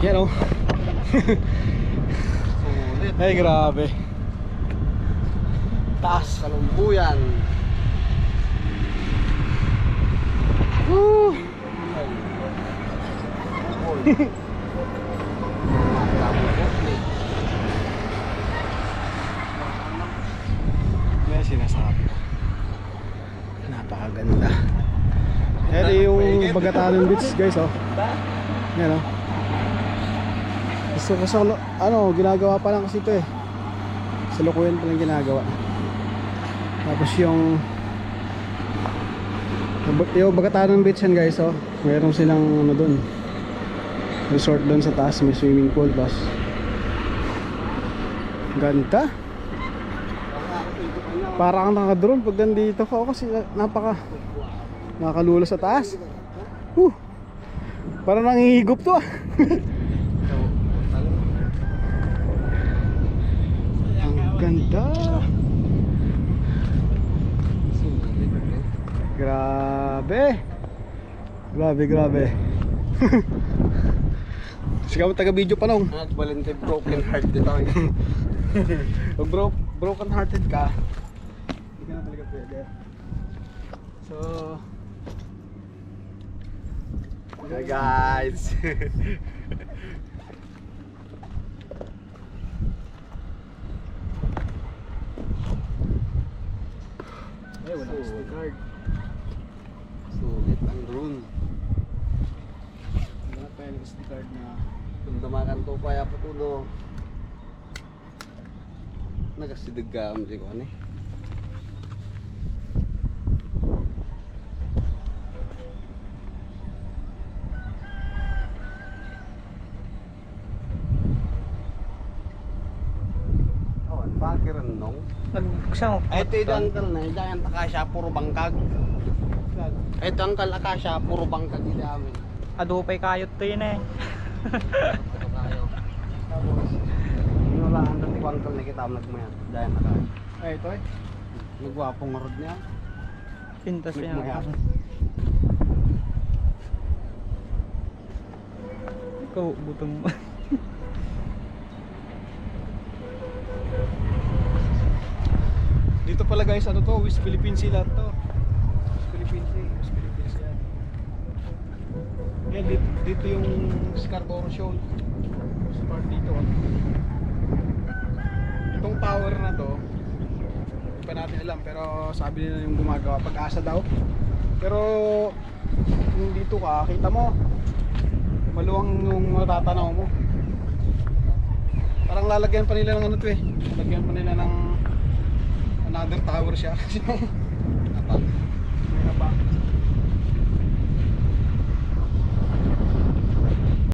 Yan o. Sulit. Ay grabe. Taas. Kalumbuyan. Woo! May sinasabi ko. Napakaganda. Ito yung Bagatanon Beach guys oh. Yan oh. Gusto ko ano, ginagawa pa lang kasi ito eh. Salukuyan pa lang ginagawa. Tapos yung Bagatanon Beach yan guys oh. Meron silang ano dun, resort dun sa taas, may swimming pool plus. Ganda. Parang naka-drone pag nandito ka kasi nakakalula sa taas. Parang nangihigop to ah. Ang ganda. Grabe. Sigaw taga-video pa nung. Nagbalente broken heart dito. Pag broken hearted ka, hindi ka na talaga pwede. So, Hey guys. ay wala SD card. Sulit ang drone. Wala pa yung SD card na. Kung damakan to pa ya putulo. Nagasidig ka am ko ani. Oh, pakiran nong. Saan? Ito yung angkal na, yung akasya puro bangkag. Ito angkal akasya puro bangkag dito amin. Adupay kayot to yun eh. Ito kayo. Tapos, inulaan natin ko angkal na kita nagmayan. Dahil nakasya. Ay ito eh. Nagwapong rod niya. Pintas niya. Nagmayan. Ikaw, butong mo. Dito pala guys, ano to? West Philippine Sea lahat to. West Philippine Sea yan. Yan, dito yung Scarborough Shoal. Start dito. Itong tower na to, hindi pa natin alam, pero sabi nila yung gumagawa, Pag-asa daw. Pero kung dito ka, kita mo maluwang yung matatanaw mo. Parang lalagyan pa nila ng ano to eh. Lalagyan pa nila ng another tower siya. Apa?